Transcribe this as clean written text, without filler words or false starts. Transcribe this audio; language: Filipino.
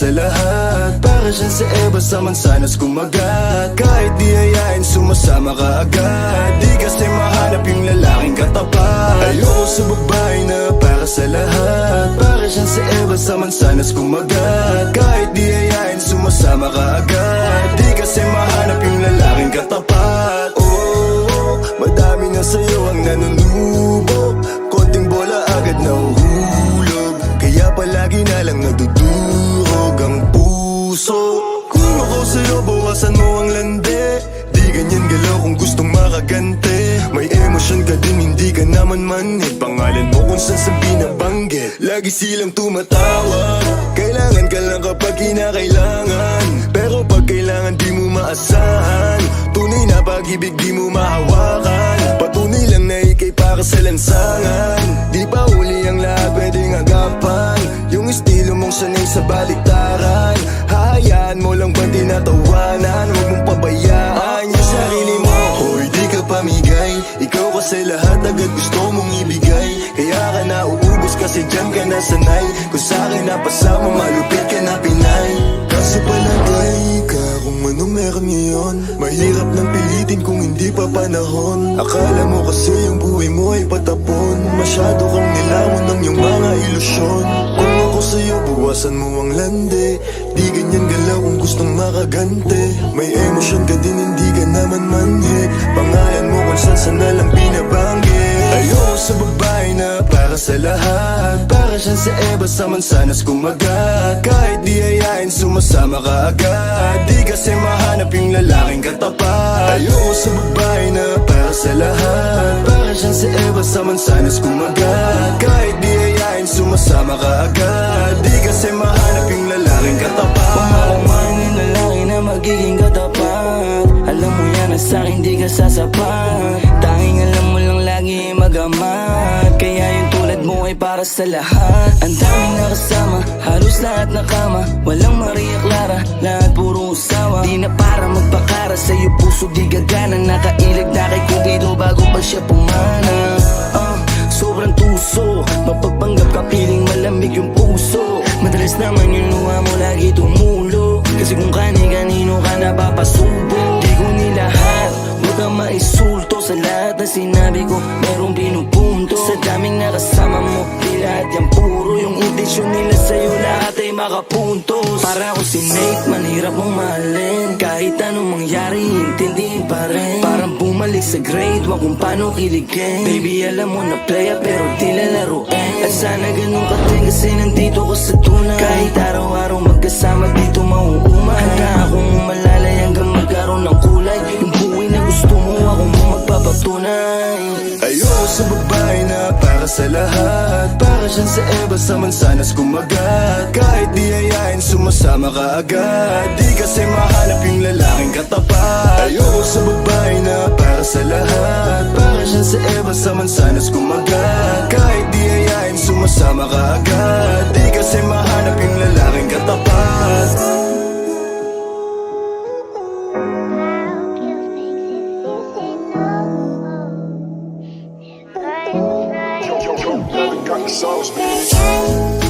sa lahat. Para siyang sa Eva sa mansanas kumagat. Kahit di hayain sumasama ka agad. Di kasi mahanap yung lalaking katapat. Ayoko sa babae na para sa lahat. Para siyang sa Eva sa mansanas kumagat. Kahit di hayain sumasama ka agad. Di kasi mahanap yung lalaking katapat. Oh, madami na sa'yo ang nanunubok. Konting bola agad nahuhulog. Kaya palagi na lang nadudurog ang puso. Kung ako sa'yo, bawasan mo ang lande. Di ganyan galaw kung gustong makagante. May emosyon ka din, hindi ka naman manhid. Pangalan mo kung saan sa binabanggit. Lagi silang tumatawa. Kailangan ka lang kapag kinakailangan. Pero pag kailangan di mo maasahan. Tunay na pag-ibig di mo mahawakan. Patunay lang na ikay para sa lansangan. Di pa huli ang lahat pwedeng agapan. Yung estilo mong sanay sa baliktaran. Hahayaan mo lang ba tinatawanan? Huwag mong pabayaan yung sarili mo. Hoy, di ka pamigay. Ikaw kasi lahat agad gusto mong ibigay. Kaya ka nauubos kasi dyan ka nasanay. Kung sa'kin napasama malupit ka na Pinay. Kasi palagay ka kung ano meron ngayon. Mahirap nang pilitin kung hindi pa panahon. Akala mo kasi yung buhay mo ay patapon. Masyado kang nilamon ng iyong mga ilusyon. Kung ako sa'yo, buwasan mo ang lande. Di ganyan galaw kung gustong makagante. May emosyon ka din, hindi ka naman manhid. Pangalan mo kung saan na lang binabanggit. Ayoko sa babae na para sa lahat. Para siyang sa Eva sa mansanas kumagat. Kahit di hayain sumasama ka agad. Di kasi mahanap yung lalaking katapat. Ayoko sa babae na para sa lahat. Para siyang sa Eva sa mansanas kumagat. Kahit di hayain sumasama ka agad. Di kasi mahanap yung lalaking katapat. Pumalaman yung lalaki na magiging katapat. Alam mo yan na sa'kin di ka sasapat. Tanging alam mo lang lagi magamat. Kaya yung tulad mo ay para sa lahat. Ang daming nakasama, halos lahat na kama. Walang Maria Clara, lahat puro usawa. Di na para magpakara, sa'yo puso di gagana. Nakailag na kay Cupido bago pa siya pumana. Sobrang tuso, mapagpanggap ka piling malamig yung puso. Madalas naman yung luha mo lagi tumulo. Kasi kung kani-kanino ka napapasubo. Di ko nilahat, huwag kang maisulto. Sa lahat na sinabi ko, merong pinupunto. Sa daming nakasama mo, di lahat yan puro. Yung intensyon nila sa'yo, lahat ay makapuntos. Para ako si Nate, manhirap mong mahalin. Kahit anong mangyari, intindihin pa rin. Parang bumalik sa grade, wag kung paano kiligin. Baby, alam mo na playa pero di lalaruin. At sana ganun ka din kasi nandito ko sa tunay. Kahit araw-araw magkasama dito mauumay. Handa akong malalay hanggang magkaroon ng kulay. Yung buhay na gusto mo, ako mo magpapatunay. Ayoko sa babae na para sa lahat. Para siyang sa Eva sa mansanas kumagat. Kahit di hayain sumasama ka agad. Di kasi mahanap yung lalaking katapat. Ayoko sa babae na para sa lahat. Para siyang sa Eva sa mansanas kumagat. Kahit di hayain sumasama ka agad. Di kasi mahanap yung lalaking katapat. Got the sauce, bitch.